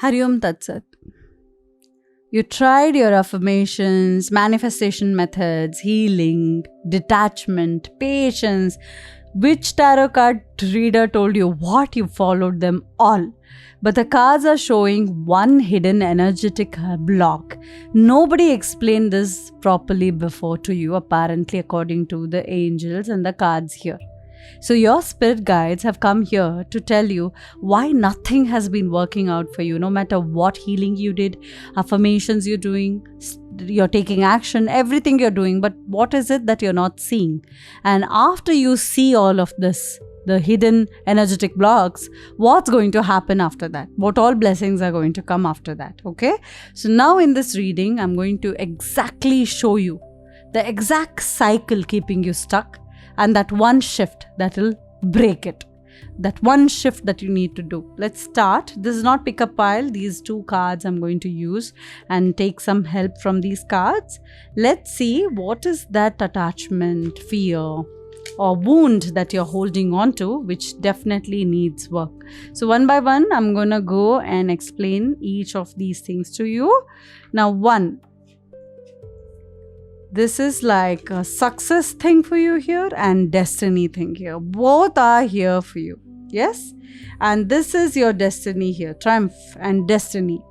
Hari Om Tat Sat. You tried your affirmations, manifestation methods, healing, detachment, patience. Which tarot card reader told you what? You followed them all. But the cards are showing one hidden energetic block. Nobody explained this properly before to you, apparently, according to the angels and the cards here. So your spirit guides have come here to tell you why nothing has been working out for you, no matter what healing you did, affirmations you're doing, you're taking action, everything you're doing, but what is it that you're not seeing? And after you see all of this, the hidden energetic blocks, what's going to happen after that? What all blessings are going to come after that? Okay? So now in this reading, I'm going to exactly show you the exact cycle keeping you stuck, and that one shift that will break it. That one shift that you need to do. Let's start. This is not pick a pile. These two cards I'm going to use and take some help from these cards. Let's see what is that attachment, fear, or wound that you're holding on to, which definitely needs work. So one by one, I'm going to go and explain each of these things to you. Now, one. This is like a success thing for you here and destiny thing here. Both are here for you. Yes? And this is your destiny here. Triumph and destiny.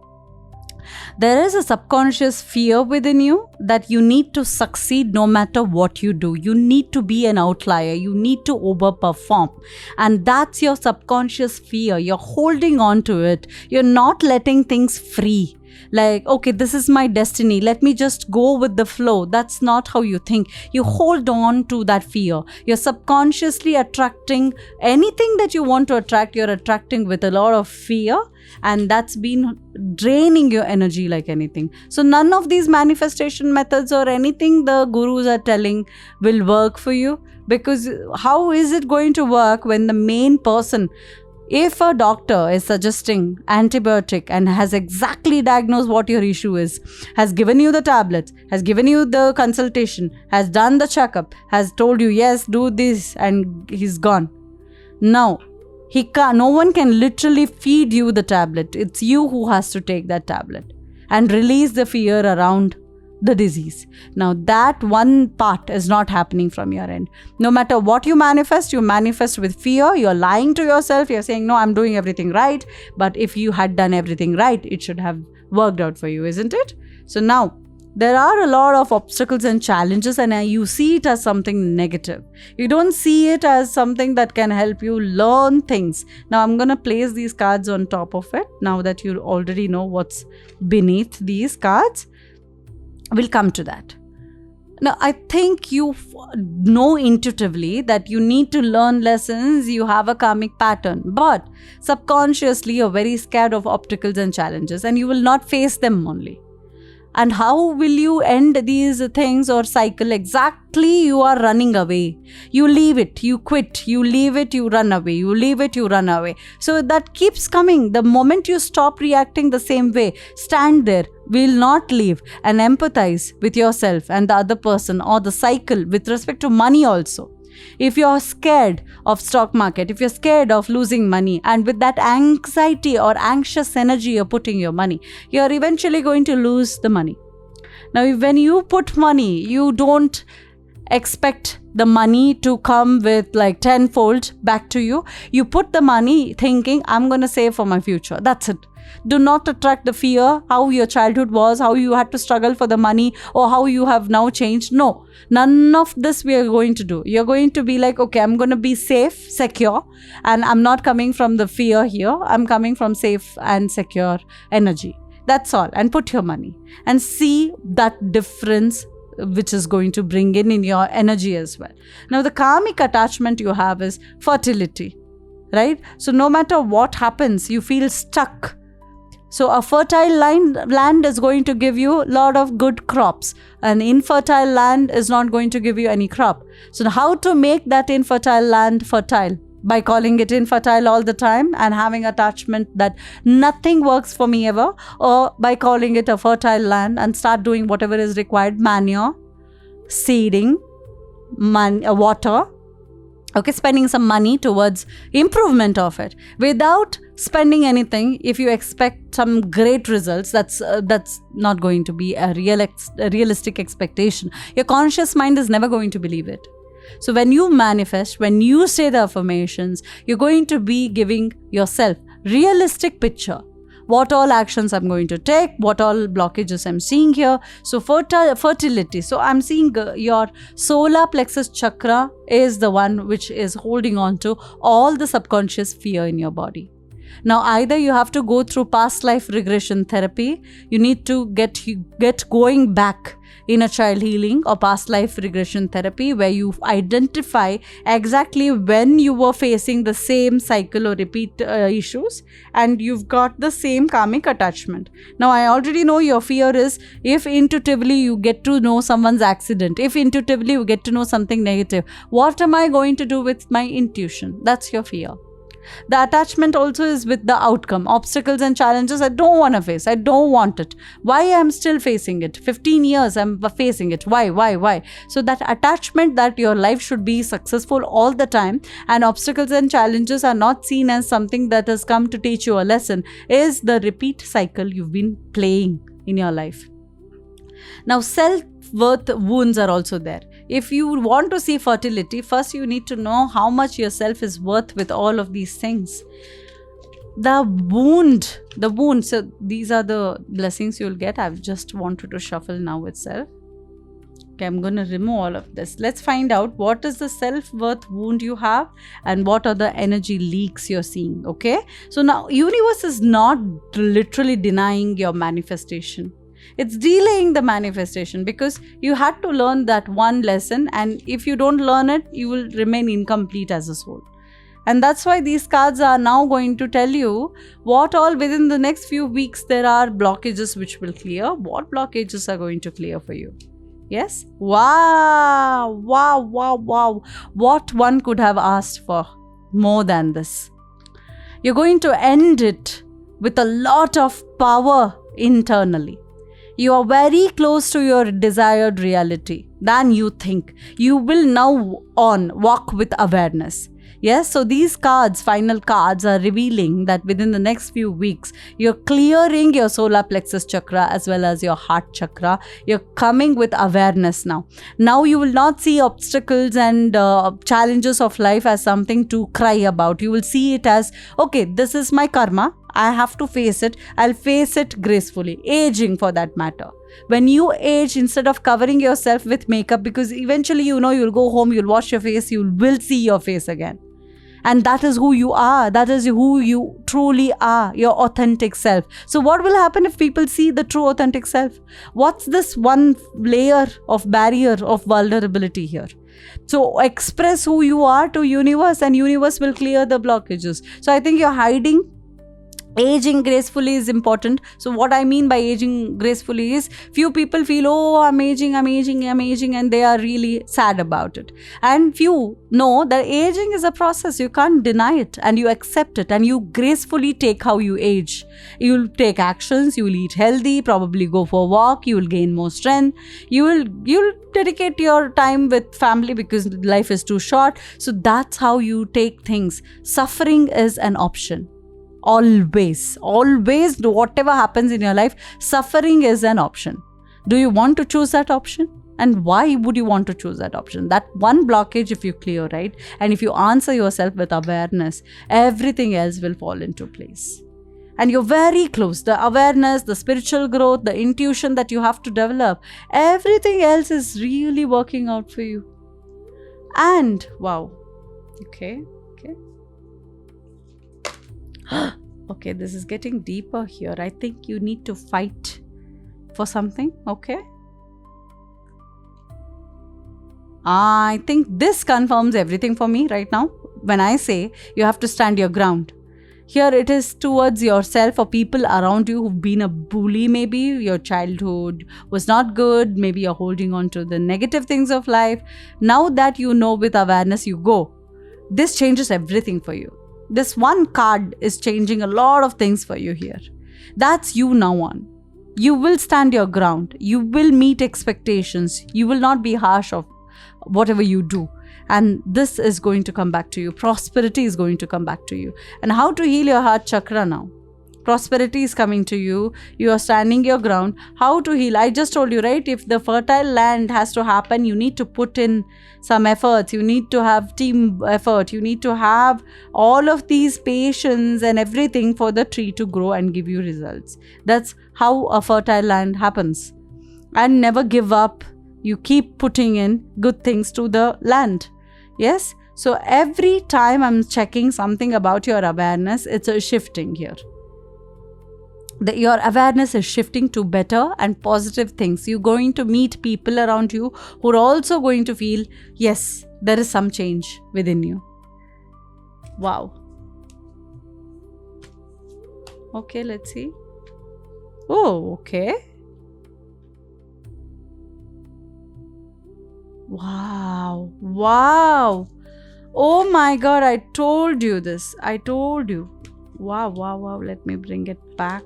There is a subconscious fear within you that you need to succeed no matter what you do. You need to be an outlier. You need to overperform. And that's your subconscious fear. You're holding on to it. You're not letting things free. Like, okay, this is my destiny. Let me just go with the flow. That's not how you think. You hold on to that fear. You're subconsciously attracting anything that you want to attract. You're attracting with a lot of fear, and that's been draining your energy like anything. So none of these manifestation methods or anything the gurus are telling will work for you, because how is it going to work when the main person, if a doctor is suggesting antibiotic and has exactly diagnosed what your issue is, has given you the tablets, has given you the consultation, has done the checkup, has told you, yes, do this, and he's gone. Now, no one can literally feed you the tablet. It's you who has to take that tablet and release the fear around the disease. Now that one part is not happening from your end. No matter what you manifest with fear. You're lying to yourself. You're saying, no, I'm doing everything right. But if you had done everything right, it should have worked out for you, isn't it? So now there are a lot of obstacles and challenges, and you see it as something negative. You don't see it as something that can help you learn things. Now I'm going to place these cards on top of it. Now that you already know what's beneath these cards, we'll come to that. Now, I think you know intuitively that you need to learn lessons. You have a karmic pattern, but subconsciously you're very scared of obstacles and challenges, and you will not face them only. And how will you end these things or cycle? Exactly, you are running away. You leave it, you quit, you leave it, you run away, you leave it, you run away. So that keeps coming. The moment you stop reacting the same way, stand there, will not leave, and empathize with yourself and the other person, or the cycle with respect to money also. If you're scared of stock market, if you're scared of losing money, and with that anxiety or anxious energy you're putting your money, you're eventually going to lose the money. Now, when you put money, you don't expect the money to come with like tenfold back to you. You put the money thinking, I'm going to save for my future. That's it. Do not attract the fear, how your childhood was, how you had to struggle for the money, or how you have now changed. No, none of this we are going to do. You're going to be like, okay, I'm going to be safe, secure, and I'm not coming from the fear here. I'm coming from safe and secure energy. That's all. And put your money and see that difference which is going to bring in your energy as well. Now, the karmic attachment you have is fertility, right? So no matter what happens, you feel stuck. So a fertile land is going to give you a lot of good crops. An infertile land is not going to give you any crop. So how to make that infertile land fertile? By calling it infertile all the time and having attachment that nothing works for me ever, or by calling it a fertile land and start doing whatever is required, manure, seeding, water, Okay, spending some money towards improvement of it without spending anything. If you expect some great results, that's not going to be a realistic expectation. Your conscious mind is never going to believe it. So when you manifest, when you say the affirmations, you're going to be giving yourself realistic picture. What all actions I'm going to take, what all blockages I'm seeing here. So fertility. So I'm seeing your solar plexus chakra is the one which is holding on to all the subconscious fear in your body. Now, either you have to go through past life regression therapy, you need to get going back inner child healing or past life regression therapy, where you identify exactly when you were facing the same cycle or repeat issues, and you've got the same karmic attachment. Now, I already know your fear is if intuitively you get to know someone's accident, if intuitively you get to know something negative, what am I going to do with my intuition? That's your fear. The attachment also is with the outcome, obstacles and challenges I don't want to face. I don't want it. Why I'm still facing it? 15 years I'm facing it. Why? So that attachment that your life should be successful all the time and obstacles and challenges are not seen as something that has come to teach you a lesson is the repeat cycle you've been playing in your life. Now, self-worth wounds are also there. If you want to see fertility, first you need to know how much yourself is worth with all of these things. The wound. So these are the blessings you'll get. I've just wanted to shuffle now itself. Okay, I'm going to remove all of this. Let's find out what is the self-worth wound you have and what are the energy leaks you're seeing. Okay, so now universe is not literally denying your manifestation. It's delaying the manifestation because you had to learn that one lesson, and if you don't learn it, you will remain incomplete as a soul. And that's why these cards are now going to tell you what all within the next few weeks there are blockages which will clear. What blockages are going to clear for you? Yes? Wow. What one could have asked for more than this? You're going to end it with a lot of power internally. You are very close to your desired reality than you think. You will now walk with awareness. Yes, so these cards, final cards, are revealing that within the next few weeks, you're clearing your solar plexus chakra as well as your heart chakra. You're coming with awareness now. Now you will not see obstacles and challenges of life as something to cry about. You will see it as, okay, this is my karma. I have to face it. I'll face it gracefully. Aging for that matter. When you age, instead of covering yourself with makeup, because eventually you'll go home, you'll wash your face, you will see your face again. And that is who you are. That is who you truly are, your authentic self. So what will happen if people see the true authentic self? What's this one layer of barrier of vulnerability here? So express who you are to universe and universe will clear the blockages. So I think you're hiding. Aging gracefully is important. So what I mean by aging gracefully is few people feel, oh, I'm aging, and they are really sad about it. And few know that aging is a process. You can't deny it and you accept it and you gracefully take how you age. You'll take actions, you will eat healthy, probably go for a walk, you will gain more strength. You'll dedicate your time with family because life is too short. So that's how you take things. Suffering is an option. Always, whatever happens in your life, suffering is an option. Do you want to choose that option? And why would you want to choose that option? That one blockage, if you clear, right? And if you answer yourself with awareness, everything else will fall into place. And you're very close. The awareness, the spiritual growth, the intuition that you have to develop, everything else is really working out for you. And wow. Okay. Okay, this is getting deeper here. I think you need to fight for something. Okay. I think this confirms everything for me right now. When I say you have to stand your ground. Here it is towards yourself or people around you who've been a bully, maybe your childhood was not good, maybe you're holding on to the negative things of life. Now that you know with awareness you go, this changes everything for you. This one card is changing a lot of things for you here. That's you now on. You will stand your ground. You will meet expectations. You will not be harsh of whatever you do. And this is going to come back to you. Prosperity is going to come back to you. And how to heal your heart chakra now? Prosperity is coming to you. You are standing your ground. How to heal? I just told you, right? If the fertile land has to happen, you need to put in some efforts. You need to have team effort. You need to have all of these patience and everything for the tree to grow and give you results. That's how a fertile land happens. And never give up. You keep putting in good things to the land. Yes? So every time I'm checking something about your awareness, it's a shifting here. Your awareness is shifting to better and positive things. You're going to meet people around you who are also going to feel, yes, there is some change within you. Wow. Okay, let's see. Oh, okay. Wow. Wow. Oh my God, I told you this. I told you. Wow, wow, wow. Let me bring it back.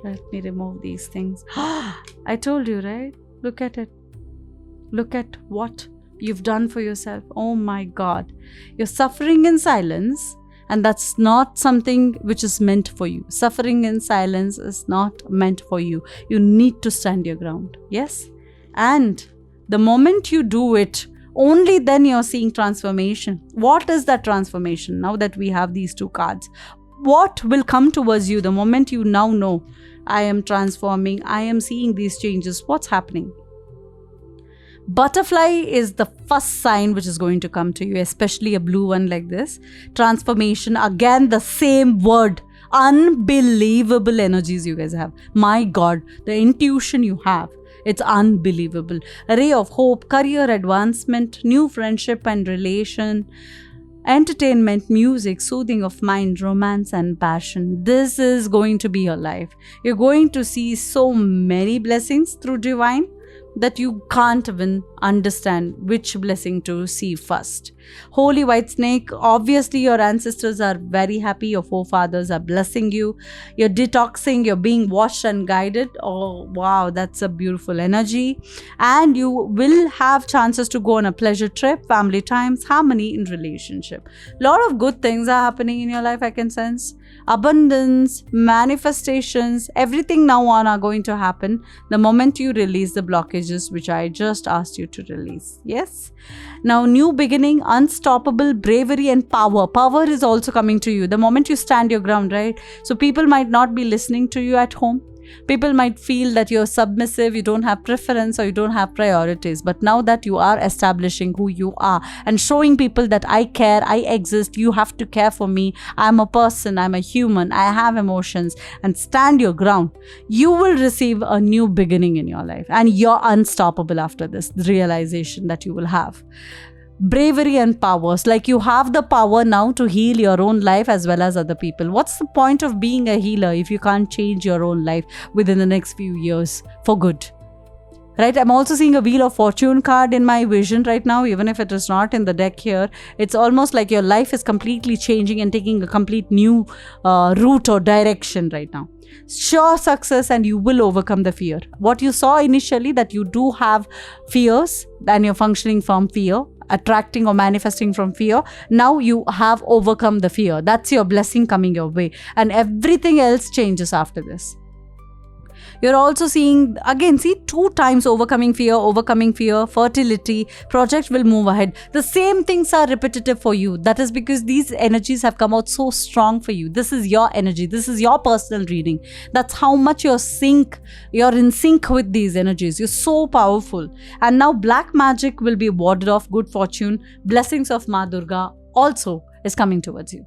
Let me remove these things. I told you, right? Look at it. Look at what you've done for yourself. Oh my God. You're suffering in silence, and that's not something which is meant for you. Suffering in silence is not meant for you. You need to stand your ground. Yes? And the moment you do it, only then you're seeing transformation. What is that transformation? Now that we have these two cards, what will come towards you the moment you now know, I am transforming, I am seeing these changes, what's happening? Butterfly is the first sign which is going to come to you, especially a blue one like this. Transformation, again the same word. Unbelievable energies you guys have. My God, the intuition you have, it's unbelievable. A ray of hope, career advancement, new friendship and relation, entertainment, music, soothing of mind, romance and passion. This is going to be your life. You're going to see so many blessings through divine that you can't even understand which blessing to see first. Holy white snake, obviously your ancestors are very happy, your forefathers are blessing you, you're detoxing, you're being watched and guided. Oh wow, that's a beautiful energy. And you will have chances to go on a pleasure trip, family times, harmony in relationship. Lot of good things are happening in your life, I can sense. Abundance, manifestations, everything now on are going to happen the moment you release the blockages which I just asked you to release. Yes? Now, new beginning, unstoppable bravery and power. Power is also coming to you the moment you stand your ground, right? So people might not be listening to you at home. People might feel that you're submissive, you don't have preference or you don't have priorities. But now that you are establishing who you are and showing people that I care, I exist, you have to care for me, I'm a person, I'm a human, I have emotions, and stand your ground, you will receive a new beginning in your life. And you're unstoppable after this, the realization that you will have. Bravery and powers, like you have the power now to heal your own life as well as other people. What's the point of being a healer if you can't change your own life within the next few years for good? Right? I'm also seeing a Wheel of Fortune card in my vision right now, even if it is not in the deck here. It's almost like your life is completely changing and taking a complete new route or direction right now. Sure success, and you will overcome the fear. What you saw initially, that you do have fears and you're functioning from fear, attracting or manifesting from fear. Now you have overcome the fear. That's your blessing coming your way. And everything else changes after this. You're also seeing, again, see 2 times overcoming fear, fertility, project will move ahead. The same things are repetitive for you. That is because these energies have come out so strong for you. This is your energy. This is your personal reading. That's how much you're in sync with these energies. You're so powerful. And now black magic will be warded off. Good fortune, blessings of Ma Durga also is coming towards you.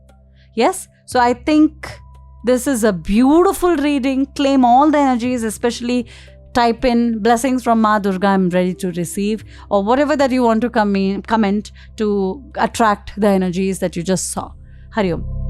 Yes? So I think this is a beautiful reading. Claim all the energies, especially type in blessings from Ma Durga, I'm ready to receive, or whatever that you want to comment to attract the energies that you just saw. Hari Om.